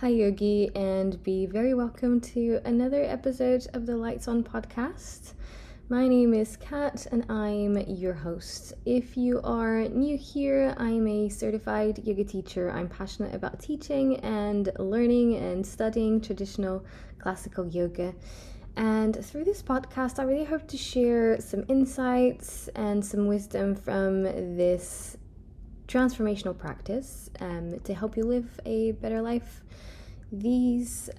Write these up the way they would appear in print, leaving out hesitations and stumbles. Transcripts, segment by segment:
Hi, Yogi, and be very welcome to another episode of the Lights On podcast. My name is Kat, and I'm your host. If you are new here, I'm a certified yoga teacher. I'm passionate about teaching and learning and studying traditional classical yoga. And through this podcast, I really hope to share some insights and some wisdom from this transformational practice to help you live a better life. These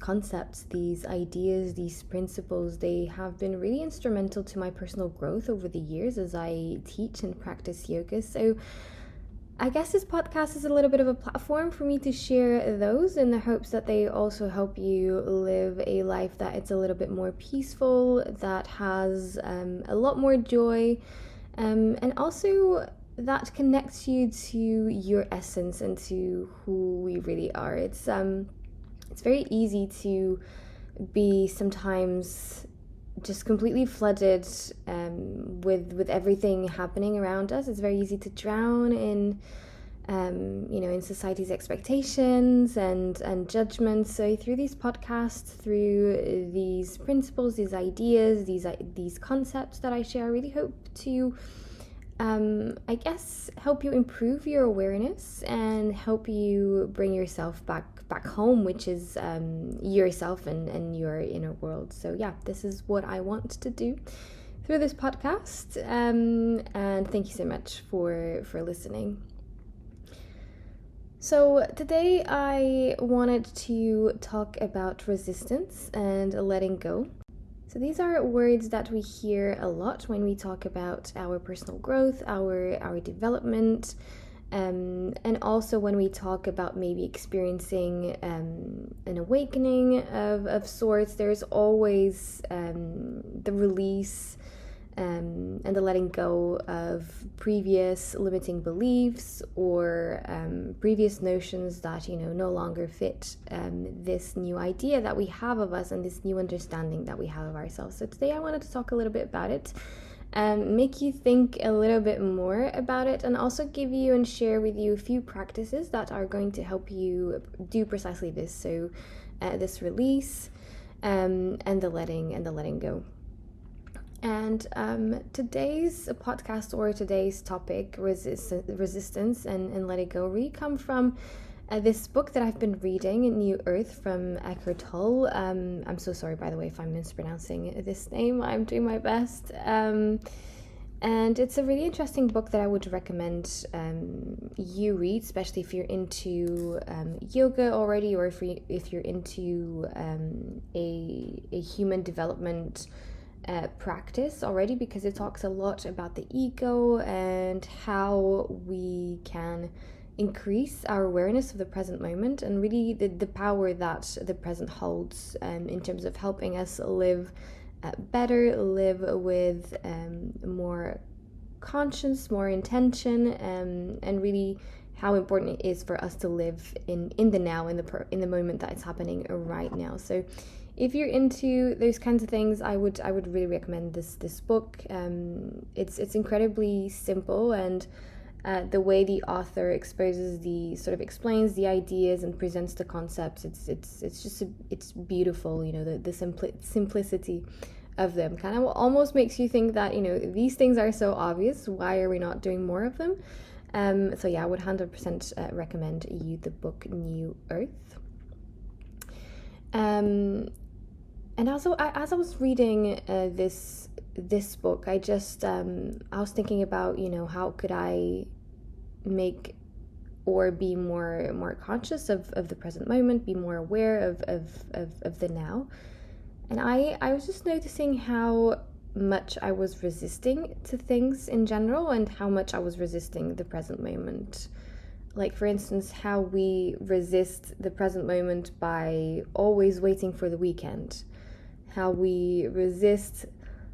concepts, these ideas, these principles, they have been really instrumental to my personal growth over the years as I teach and practice yoga. So I guess this podcast is a little bit of a platform for me to share those in the hopes that they also help you live a life that it's a little bit more peaceful, that has a lot more joy, and also that connects you to your essence and to who we really are. It's very easy to be sometimes just completely flooded with everything happening around us. It's very easy to drown in in society's expectations and judgments. So through these podcasts, through these principles, these ideas, these concepts that I share, I really hope to I guess help you improve your awareness and help you bring yourself back home, which is yourself and your inner world. So yeah, this is what I want to do through this podcast, and thank you so much for listening. So today I wanted to talk about resistance and letting go. So these are words that we hear a lot when we talk about our personal growth, our development, and also when we talk about maybe experiencing an awakening of sorts. There's always the release and the letting go of previous limiting beliefs or previous notions that no longer fit this new idea that we have of us and this new understanding that we have of ourselves. So today I wanted to talk a little bit about it, make you think a little bit more about it, and also give you and share with you a few practices that are going to help you do precisely this. So this release and the letting go. And today's podcast, or today's topic, resistance and let it go, really come from this book that I've been reading, New Earth, from Eckhart Tolle. I'm so sorry, by the way, if I'm mispronouncing this name. I'm doing my best. And it's a really interesting book that I would recommend you read, especially if you're into yoga already, or if you're into a human development practice already, because it talks a lot about the ego and how we can increase our awareness of the present moment and really the power that the present holds in terms of helping us live better, live with more conscience, more intention, and really how important it is for us to live in the now, in the moment that it's happening right now. So if you're into those kinds of things, I would really recommend this book. It's incredibly simple, and the way the author explains the ideas and presents the concepts, it's beautiful. The simplicity of them kind of almost makes you think that these things are so obvious. Why are we not doing more of them? So yeah, I would 100% recommend you the book New Earth. And also, as I was reading this book, I just I was thinking about how could I make or be more conscious of the present moment, be more aware of the now. And I was just noticing how much I was resisting to things in general, and how much I was resisting the present moment. Like, for instance, how we resist the present moment by always waiting for the weekend. How we resist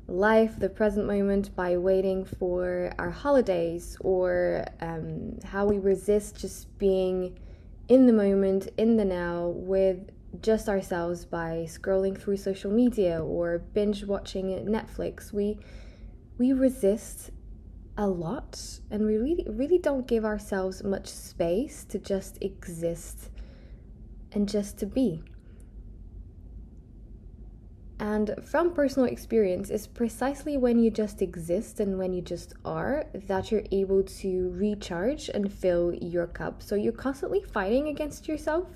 life, the present moment, by waiting for our holidays, or how we resist just being in the moment, in the now, with just ourselves by scrolling through social media or binge watching Netflix. We resist a lot, and we really don't give ourselves much space to just exist and just to be. And from personal experience, it's precisely when you just exist and when you just are that you're able to recharge and fill your cup. So you're constantly fighting against yourself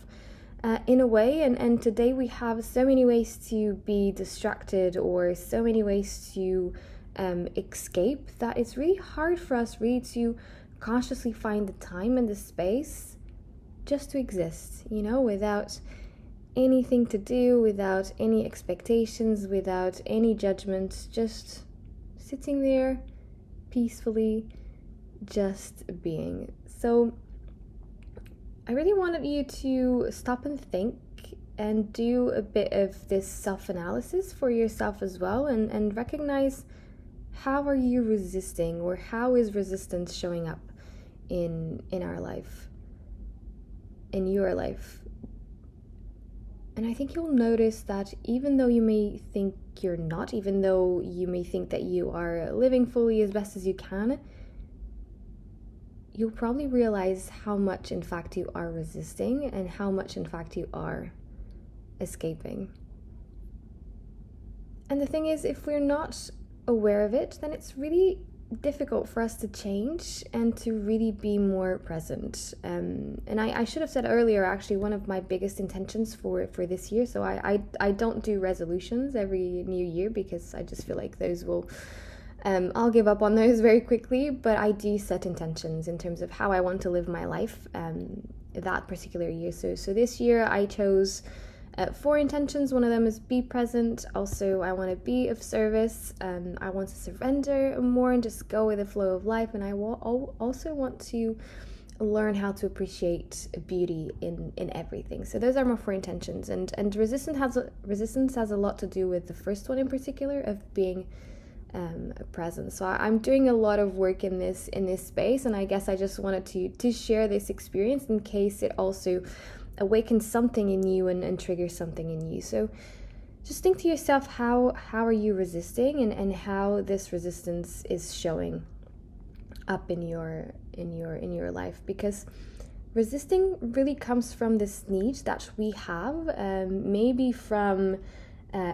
in a way. And today we have so many ways to be distracted or so many ways to escape that it's really hard for us really to consciously find the time and the space just to exist, without anything to do, without any expectations, without any judgment, just sitting there peacefully, just being. So I really wanted you to stop and think and do a bit of this self-analysis for yourself as well, and recognize, how are you resisting, or how is resistance showing up in our life, in your life? And I think you'll notice that even though you may think you're not, even though you may think that you are living fully as best as you can, you'll probably realize how much in fact you are resisting and how much in fact you are escaping. And the thing is, if we're not aware of it, then it's really difficult for us to change and to really be more present. And I should have said earlier, actually, one of my biggest intentions for this year, so I don't do resolutions every new year because I just feel like those will I'll give up on those very quickly, but I do set intentions in terms of how I want to live my life that particular year. So this year I chose 4 intentions. One of them is be present. Also, I want to be of service. I want to surrender more and just go with the flow of life. And I also want to learn how to appreciate beauty in everything. So those are my 4 intentions. And resistance has a lot to do with the first one in particular, of being present. So I'm doing a lot of work in this space, and I guess I just wanted to share this experience in case it also awakens something in you and triggers something in you. So just think to yourself, how are you resisting, and how this resistance is showing up in your life, because resisting really comes from this need that we have, maybe from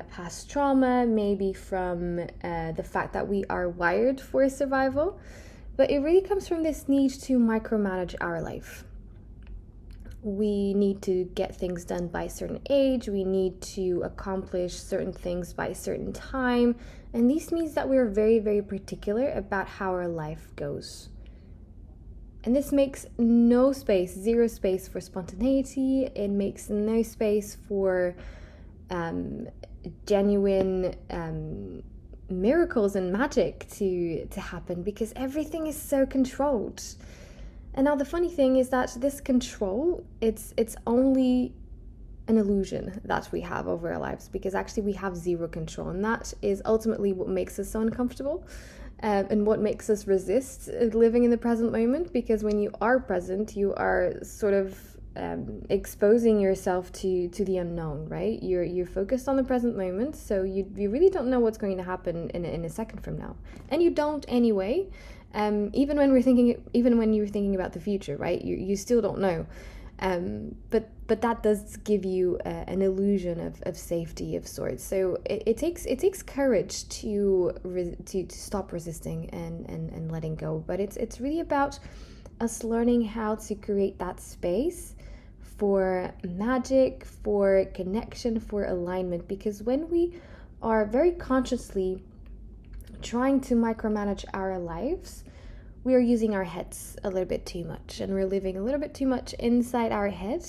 past trauma, maybe from the fact that we are wired for survival, but it really comes from this need to micromanage our life. We need to get things done by a certain age, we need to accomplish certain things by a certain time, and this means that we're very, very particular about how our life goes. And this makes zero space for spontaneity. It makes no space for genuine miracles and magic to happen, because everything is so controlled. And now the funny thing is that this control, it's only an illusion that we have over our lives, because actually we have zero control, and that is ultimately what makes us so uncomfortable, and what makes us resist living in the present moment. Because when you are present, you are sort of exposing yourself to the unknown, right? You're focused on the present moment, so you really don't know what's going to happen in a second from now, and you don't anyway. Even when you're thinking about the future, right? You still don't know, but that does give you an illusion of safety of sorts. So it takes courage to stop resisting and letting go. But it's really about us learning how to create that space for magic, for connection, for alignment. Because when we are very consciously trying to micromanage our lives, we are using our heads a little bit too much, and we're living a little bit too much inside our head.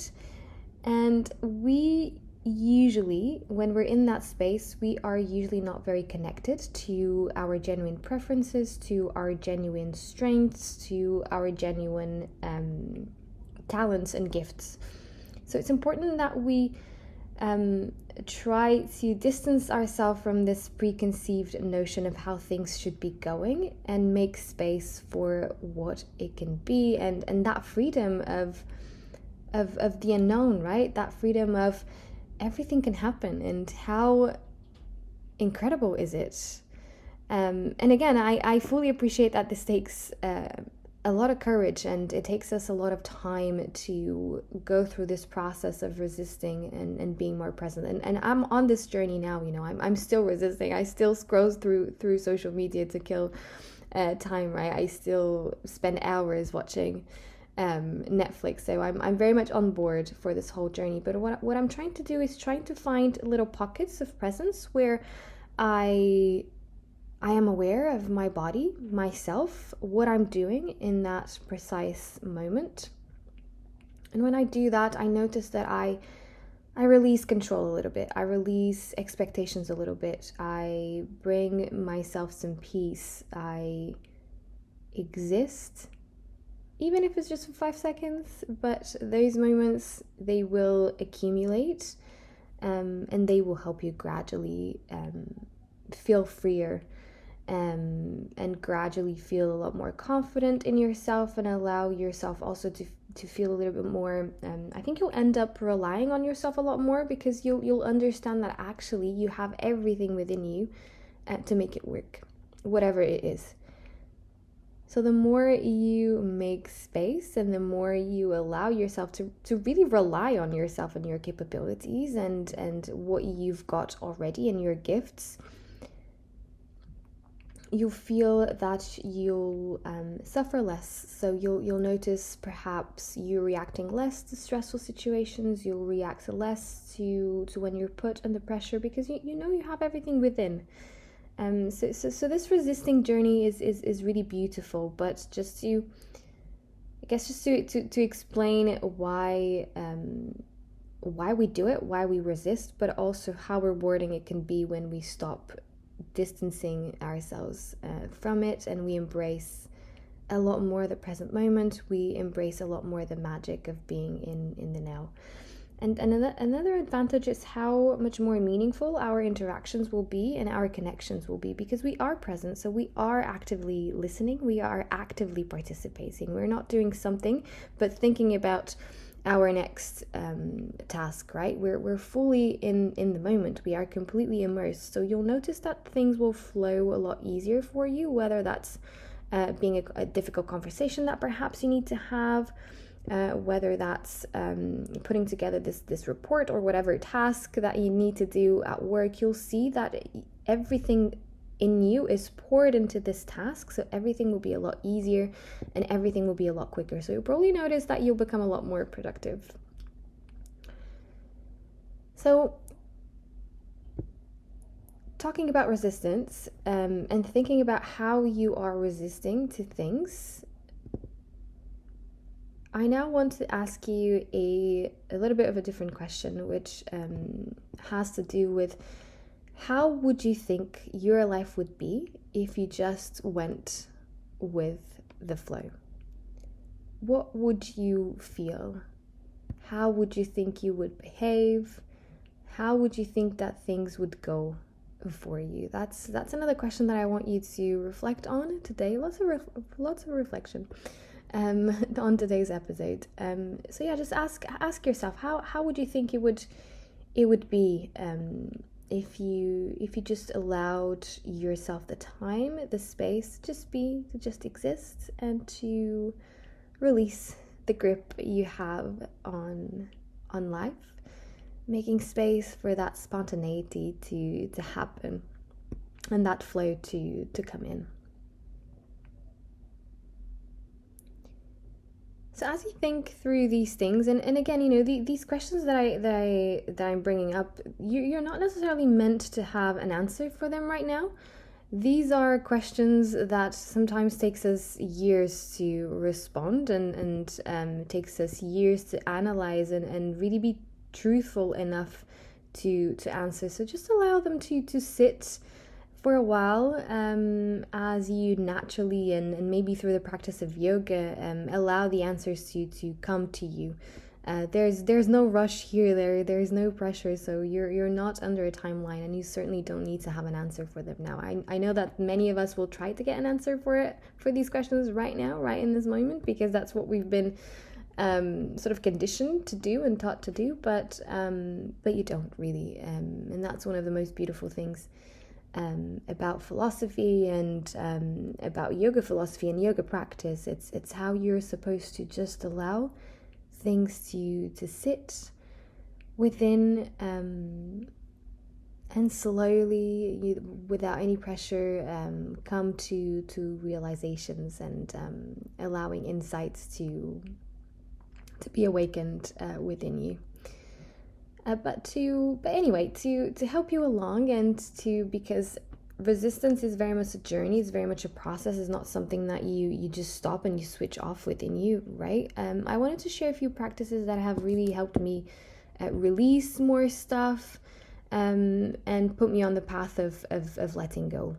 And we usually, when we're in that space, we are usually not very connected to our genuine preferences, to our genuine strengths, to our genuine talents and gifts. So it's important that we try to distance ourselves from this preconceived notion of how things should be going, and make space for what it can be, and that freedom of the unknown, right? That freedom of everything can happen, and how incredible is it? And again, I fully appreciate that this takes a a lot of courage, and it takes us a lot of time to go through this process of resisting and being more present. And I'm on this journey now, I'm still resisting. I still scroll through social media to kill time, right? I still spend hours watching Netflix. So I'm very much on board for this whole journey. But what I'm trying to do is trying to find little pockets of presence where I am aware of my body, myself, what I'm doing in that precise moment. And when I do that, I notice that I release control a little bit. I release expectations a little bit. I bring myself some peace. I exist, even if it's just for 5 seconds. But those moments, they will accumulate, and they will help you gradually feel freer. And gradually feel a lot more confident in yourself, and allow yourself also to feel a little bit more. I think you'll end up relying on yourself a lot more, because you'll understand that actually you have everything within you to make it work, whatever it is. So the more you make space, and the more you allow yourself to really rely on yourself and your capabilities and what you've got already and your gifts, you'll feel that you'll suffer less. So you'll notice perhaps you reacting less to stressful situations. You'll react less to when you're put under pressure, because you have everything within. So this resisting journey is really beautiful. But just to explain why we do it, why we resist, but also how rewarding it can be when we stop distancing ourselves from it, and we embrace a lot more the present moment. We embrace a lot more the magic of being in the now. And another advantage is how much more meaningful our interactions will be and our connections will be, because we are present. So we are actively listening, we are actively participating. We're not doing something but thinking about our next task, right? We're fully in the moment. We are completely immersed. So you'll notice that things will flow a lot easier for you, whether that's being a difficult conversation that perhaps you need to have, whether that's putting together this report or whatever task that you need to do at work. You'll see that everything in you is poured into this task, so everything will be a lot easier and everything will be a lot quicker. So you'll probably notice that you'll become a lot more productive. So talking about resistance and thinking about how you are resisting to things, I now want to ask you a little bit of a different question, which has to do with, how would you think your life would be if you just went with the flow? What would you feel? How would you think you would behave? How would you think that things would go for you? That's another question that I want you to reflect on today. Lots of reflection on today's episode. So yeah, just ask yourself, how would you think it would be if you just allowed yourself the time, the space to just exist, and to release the grip you have on life, making space for that spontaneity to happen and that flow to come in. So as you think through these things, and again, these questions that I'm bringing up, you're not necessarily meant to have an answer for them right now. These are questions that sometimes takes us years to respond, and takes us years to analyze and really be truthful enough to answer. So just allow them to sit for a while, as you naturally and maybe through the practice of yoga allow the answers to come to you. There's no rush here. There's no pressure. So you're not under a timeline, and you certainly don't need to have an answer for them now. I know that many of us will try to get an answer for these questions right now, right in this moment, because that's what we've been sort of conditioned to do and taught to do, but you don't really, and that's one of the most beautiful things about philosophy and about yoga philosophy and yoga practice. It's how you're supposed to just allow things to sit within, and slowly, without any pressure, come to realizations and allowing insights to be awakened within you. But anyway, to help you along, and because resistance is very much a journey, it's very much a process, it's not something that you just stop and you switch off within you, right? I wanted to share a few practices that have really helped me release more stuff, and put me on the path of letting go.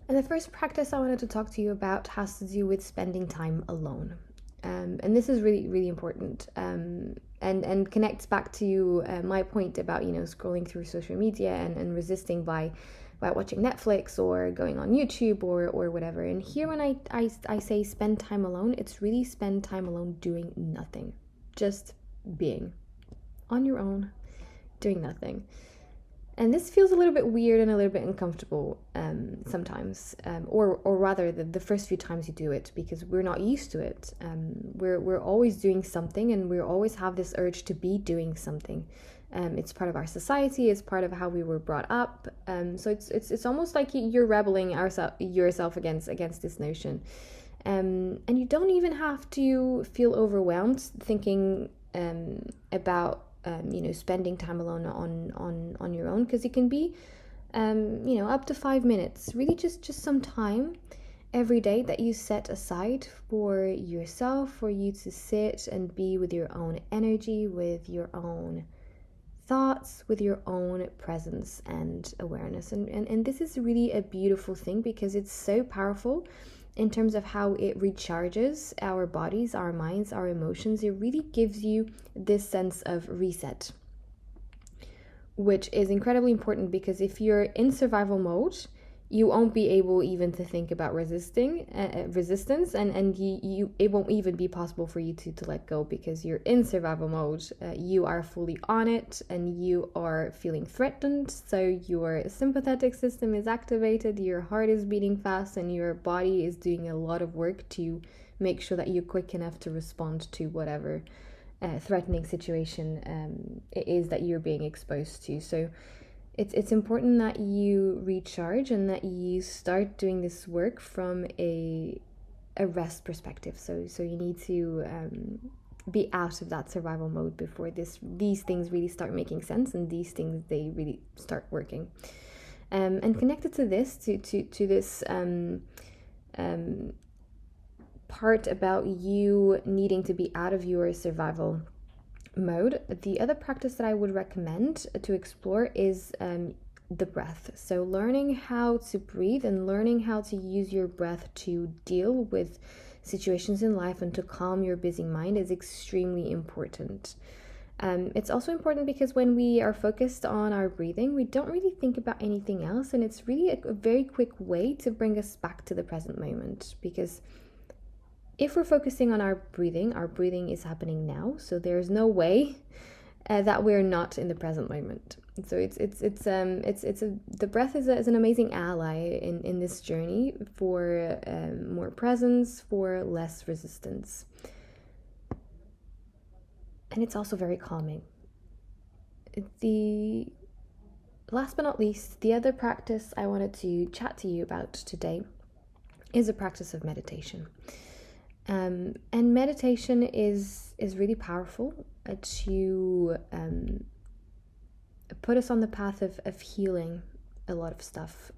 And the first practice I wanted to talk to you about has to do with spending time alone. And this is really, really important, and connects back to my point about, scrolling through social media and resisting by watching Netflix or going on YouTube or whatever. And here when I say spend time alone, it's really spend time alone doing nothing, just being on your own, doing nothing. And this feels a little bit weird and a little bit uncomfortable sometimes, or rather the first few times you do it, because we're not used to it. We're always doing something, and we always have this urge to be doing something. It's part of our society. It's part of how we were brought up. So it's almost like you're rebelling yourself against this notion. And you don't even have to feel overwhelmed thinking about spending time alone on your own, because it can be up to 5 minutes, really just some time every day that you set aside for yourself, for you to sit and be with your own energy, with your own thoughts, with your own presence and awareness. And this is really a beautiful thing, because it's so powerful in terms of how it recharges our bodies, our minds, our emotions. It really gives you this sense of reset, which is incredibly important, because if you're in survival mode, you won't be able even to think about resistance, and it won't even be possible for you to let go, because you're in survival mode. You are fully on it, and you are feeling threatened, so your sympathetic system is activated, your heart is beating fast, and your body is doing a lot of work to make sure that you're quick enough to respond to whatever threatening situation it is that you're being exposed to. So it's important that you recharge and that you start doing this work from a rest perspective. So you need to be out of that survival mode before these things really start making sense, and these things, they really start working. And connected to this, to this part about you needing to be out of your survival mode, the other practice that I would recommend to explore is the breath. So learning how to breathe and learning how to use your breath to deal with situations in life and to calm your busy mind is extremely important. It's also important because when we are focused on our breathing, we don't really think about anything else, and it's really a very quick way to bring us back to the present moment, because if we're focusing on our breathing is happening now, so there's no way that we're not in the present moment. So the breath is an amazing ally in this journey for more presence, for less resistance, and it's also very calming. The last but not least, the other practice I wanted to chat to you about today is a practice of meditation. And meditation is really powerful to put us on the path of healing a lot of stuff.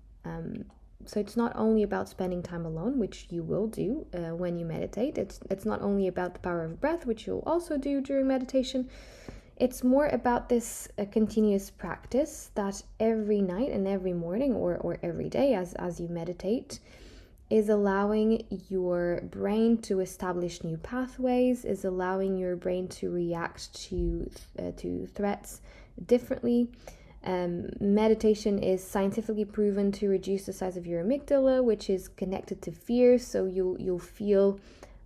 So it's not only about spending time alone, which you will do when you meditate. It's not only about the power of breath, which you'll also do during meditation. It's more about this continuous practice that every night and every morning or every day as you meditate is allowing your brain to establish new pathways, is allowing your brain to react to threats differently. Meditation is scientifically proven to reduce the size of your amygdala, which is connected to fear. So you'll feel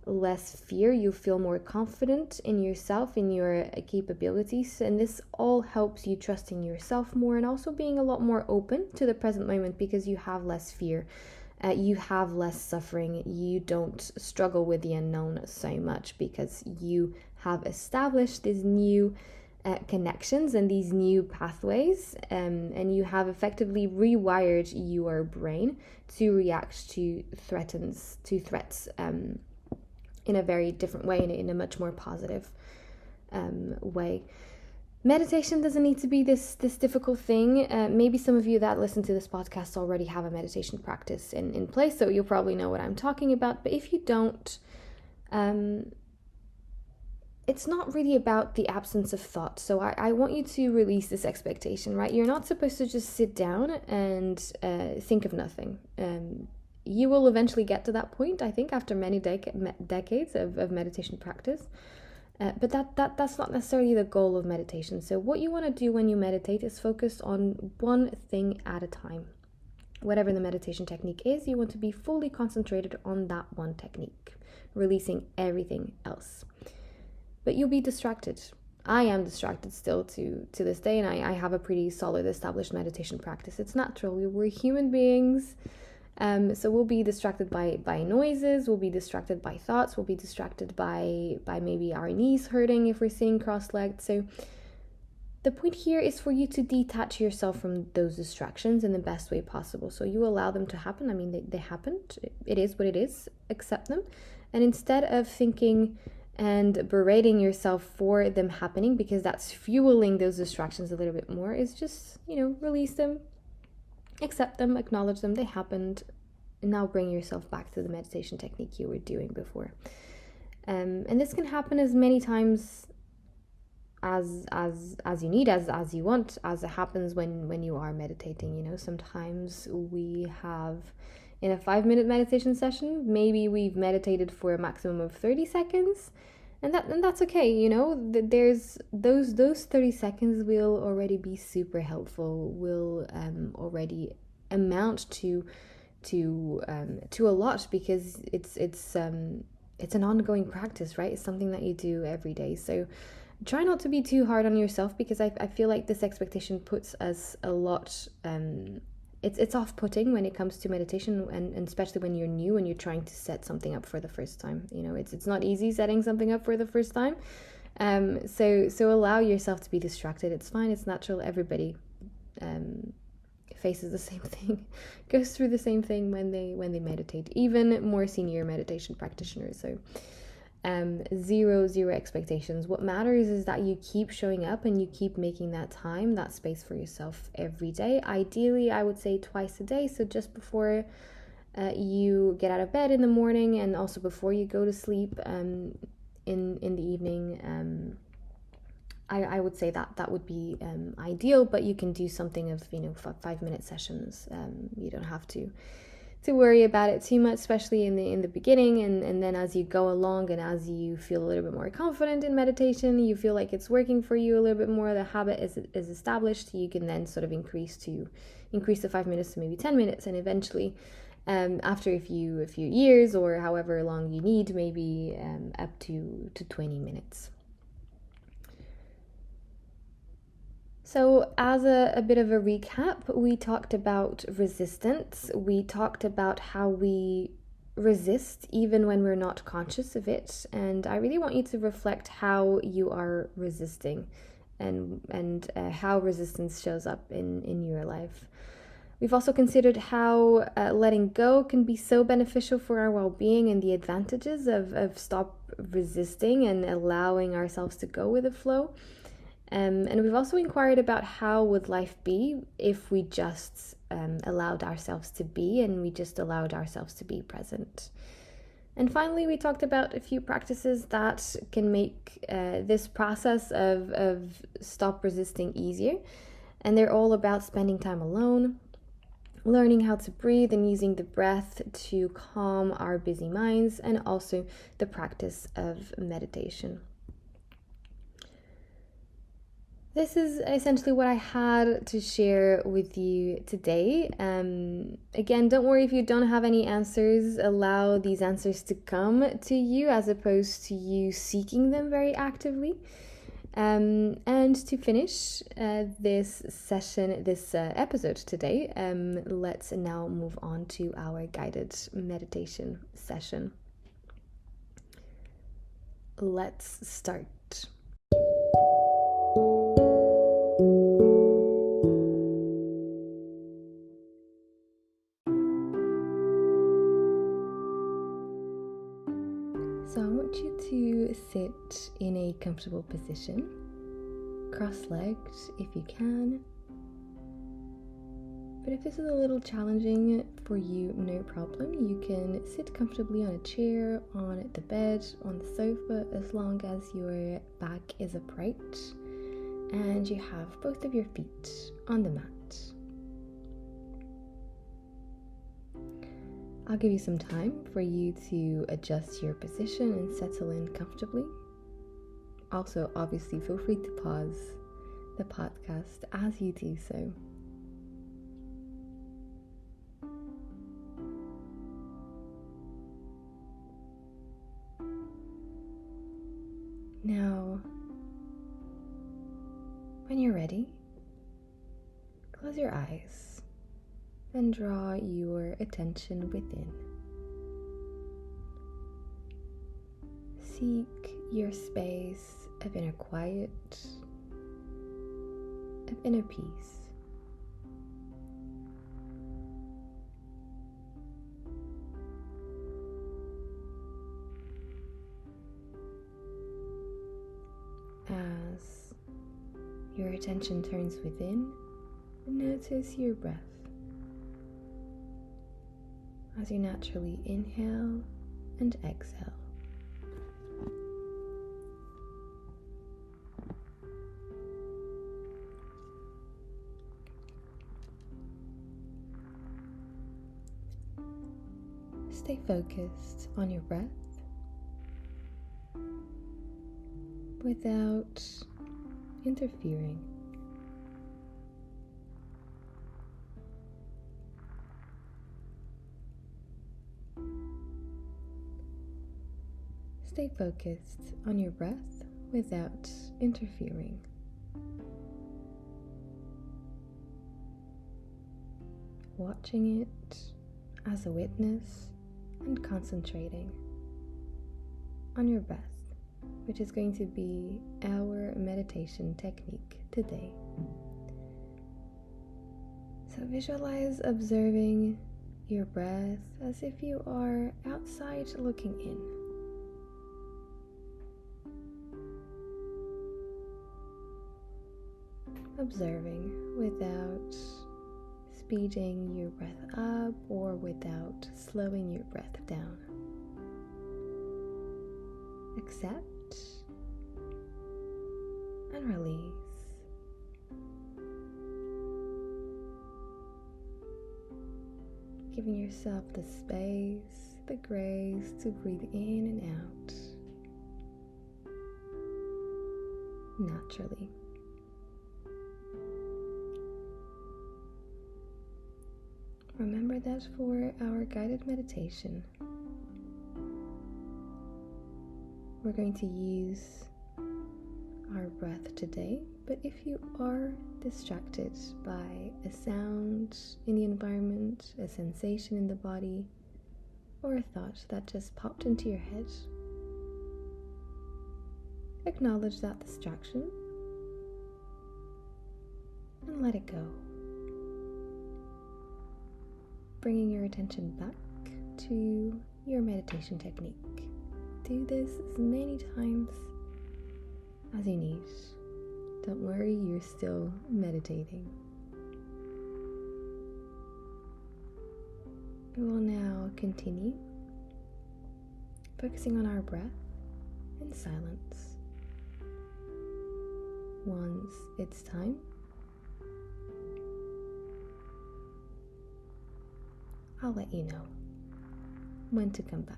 less fear, you feel more confident in yourself, in your capabilities, and this all helps you trusting yourself more and also being a lot more open to the present moment because you have less fear. You have less suffering. You don't struggle with the unknown so much because you have established these new connections and these new pathways, and you have effectively rewired your brain to react to threats in a very different way, in a much more positive way. Meditation doesn't need to be this difficult thing. Maybe some of you that listen to this podcast already have a meditation practice in place, so you'll probably know what I'm talking about. But if you don't, it's not really about the absence of thought. So I want you to release this expectation, right? You're not supposed to just sit down and think of nothing. You will eventually get to that point, I think, after many decades of meditation practice. But that's not necessarily the goal of meditation. So what you want to do when you meditate is focus on one thing at a time. Whatever the meditation technique is, you want to be fully concentrated on that one technique, releasing everything else. But you'll be distracted. I am distracted still to this day, and I have a pretty solid established meditation practice. It's natural. We're human beings. So we'll be distracted by noises, we'll be distracted by thoughts, we'll be distracted by maybe our knees hurting if we're sitting cross-legged. So the point here is for you to detach yourself from those distractions in the best way possible. So you allow them to happen. I mean, they happened. It is what it is. Accept them. And instead of thinking and berating yourself for them happening, because that's fueling those distractions a little bit more, is just, release them. Accept them, acknowledge them, they happened, and now bring yourself back to the meditation technique you were doing before. And this can happen as many times as you need, as you want, as it happens when you are meditating. Sometimes we have, in a 5-minute meditation session, maybe we've meditated for a maximum of 30 seconds. And that's okay, there's those 30 seconds will already be super helpful, will already amount to a lot, because it's an ongoing practice, right? It's something that you do every day. So try not to be too hard on yourself, because I feel like this expectation puts us a lot it's off-putting when it comes to meditation, and especially when you're new and you're trying to set something up for the first time. It's not easy setting something up for the first time. So allow yourself to be distracted. It's fine. It's natural. Everybody faces the same thing, goes through the same thing when they meditate. Even more senior meditation practitioners. So zero expectations. What matters is that you keep showing up and you keep making that time, that space for yourself every day. Ideally, I would say twice a day. So just before you get out of bed in the morning, and also before you go to sleep in the evening. I would say that would be ideal, but you can do something of 5-minute sessions. You don't have to worry about it too much, especially in the beginning, and then as you go along and as you feel a little bit more confident in meditation, you feel like it's working for you a little bit more, the habit is established, you can then sort of increase the 5 minutes to maybe 10 minutes, and eventually after a few years, or however long you need, maybe up to 20 minutes. So as a bit of a recap, we talked about resistance. We talked about how we resist even when we're not conscious of it. And I really want you to reflect how you are resisting and how resistance shows up in your life. We've also considered how letting go can be so beneficial for our well-being, and the advantages of stop resisting and allowing ourselves to go with the flow. And we've also inquired about how would life be if we just allowed ourselves to be, and we just allowed ourselves to be present. And finally, we talked about a few practices that can make this process of stop resisting easier. And they're all about spending time alone, learning how to breathe and using the breath to calm our busy minds, and also the practice of meditation. this is essentially what I had to share with you today. Again, don't worry if you don't have any answers. Allow these answers to come to you as opposed to you seeking them very actively. And to finish this session, this episode today, let's now move on to our guided meditation session. Let's start. So I want you to sit in a comfortable position, cross-legged if you can. But if this is a little challenging for you, no problem. You can sit comfortably on a chair, on the bed, on the sofa, as long as your back is upright and you have both of your feet on the mat. I'll give you some time for you to adjust your position and settle in comfortably. Also, obviously, feel free to pause the podcast as you do so. Now, when you're ready, close your eyes and draw your attention within. Seek your space of inner quiet, of inner peace. As your attention turns within, notice your breath. As you naturally inhale and exhale. Stay focused on your breath without interfering. Stay focused on your breath without interfering. Watching it as a witness and concentrating on your breath, which is going to be our meditation technique today. So visualize observing your breath as if you are outside looking in. Observing without speeding your breath up or without slowing your breath down. Accept and release. Giving yourself the space, the grace to breathe in and out naturally. Remember that for our guided meditation, we're going to use our breath today, but if you are distracted by a sound in the environment, a sensation in the body, or a thought that just popped into your head, acknowledge that distraction and let it go. Bringing your attention back to your meditation technique. Do this as many times as you need. Don't worry, you're still meditating. We will now continue focusing on our breath in silence. Once it's time, I'll let you know when to come back.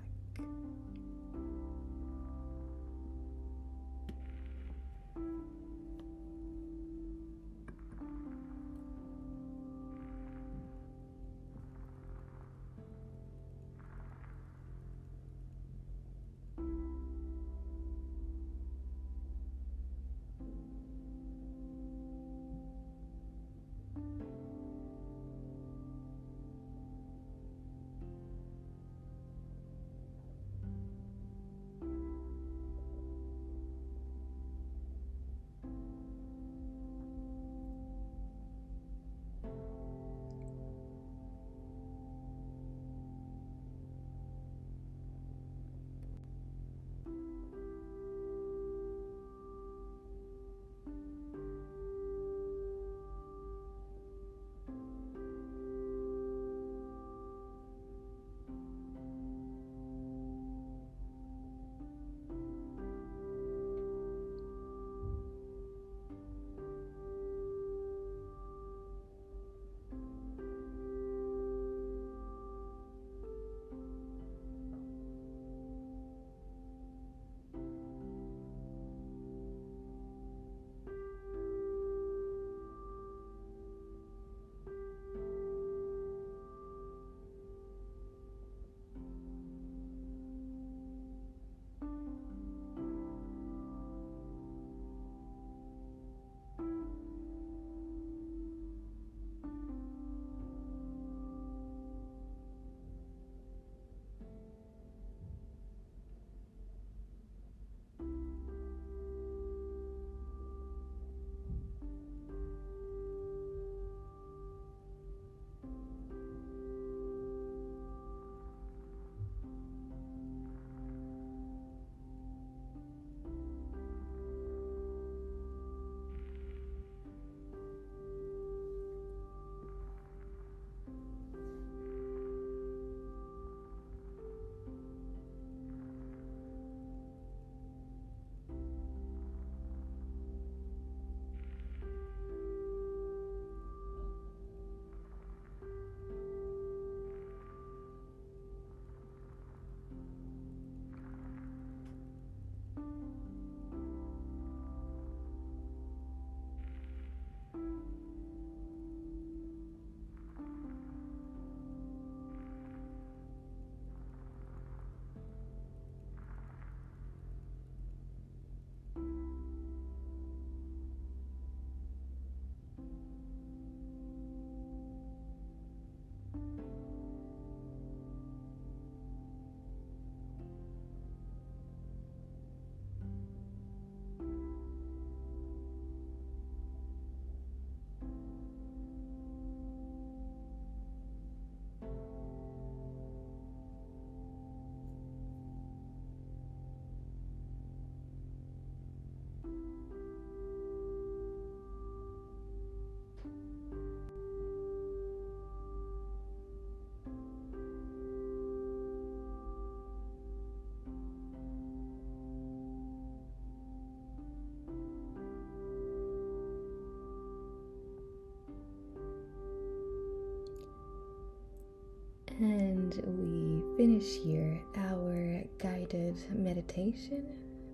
And we finish here our guided meditation,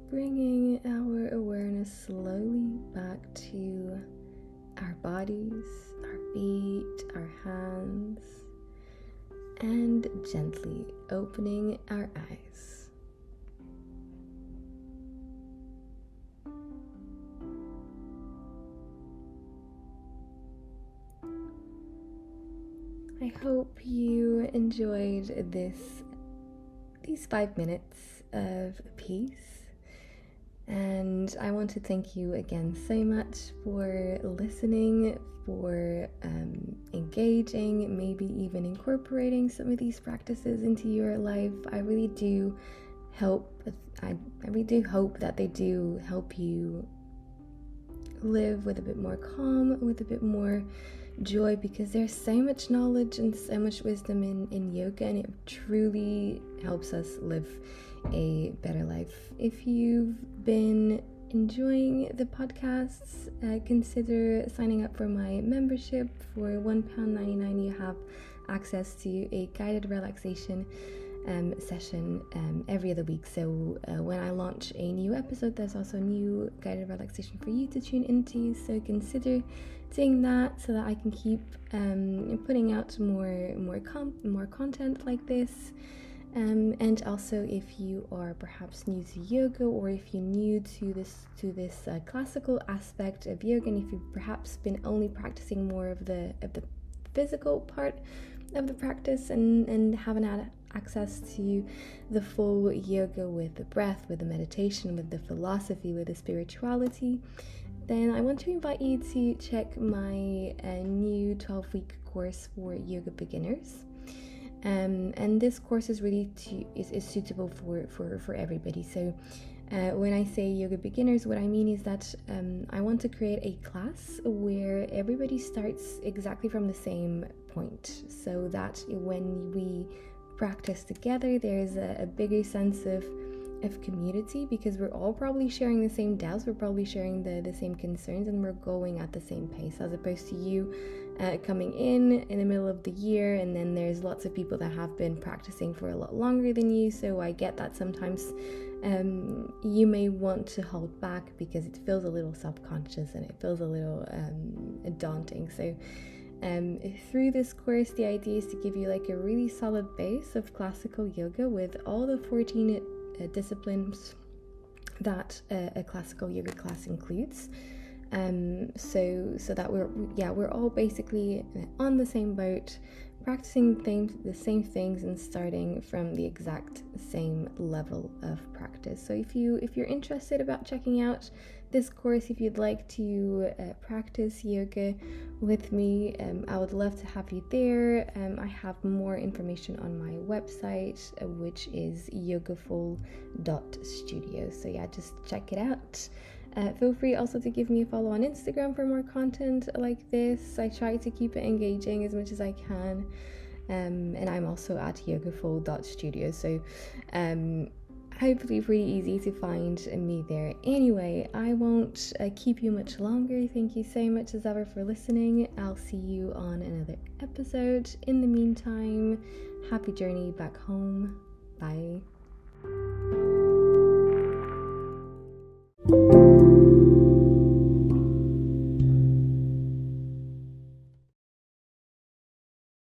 bringing our awareness slowly back to our bodies, our feet, our hands, and gently opening our eyes. I hope you enjoyed these 5 minutes of peace, and I want to thank you again so much for listening, for engaging, maybe even incorporating some of these practices into your life. I really do hope that they do help you live with a bit more calm, with a bit more joy, because there's so much knowledge and so much wisdom in yoga, and it truly helps us live a better life. If you've been enjoying the podcasts, consider signing up for my membership. For £1.99 you have access to a guided relaxation session every other week. So when I launch a new episode, there's also a new guided relaxation for you to tune into. So consider doing that so that I can keep putting out more content like this. And also, if you are perhaps new to yoga, or if you're new to this classical aspect of yoga, and if you've perhaps been only practicing more of the physical part of the practice and haven't had access to the full yoga with the breath, with the meditation, with the philosophy, with the spirituality, then I want to invite you to check my new 12-week course for yoga beginners. And this course is really is suitable for everybody. So when I say yoga beginners, what I mean is that I want to create a class where everybody starts exactly from the same point, so that when we practice together, there's a bigger sense of community, because we're all probably sharing the same doubts, we're probably sharing the same concerns, and we're going at the same pace, as opposed to you coming in the middle of the year, and then there's lots of people that have been practicing for a lot longer than you. So I get that sometimes you may want to hold back because it feels a little subconscious and it feels a little daunting. So through this course, the idea is to give you like a really solid base of classical yoga with all the 14 disciplines that a classical yoga class includes, so that we're all basically on the same boat, practicing the same things and starting from the exact same level of practice. So if you're interested about checking out this course, if you'd like to practice yoga with me, I would love to have you there. I have more information on my website, which is yogaful.studio. So yeah, just check it out. Feel free also to give me a follow on Instagram for more content like this. I try to keep it engaging as much as I can. And I'm also at yogaful.studio. So hopefully pretty easy to find me there. Anyway, I won't keep you much longer. Thank you so much as ever for listening. I'll see you on another episode. In the meantime, happy journey back home. Bye.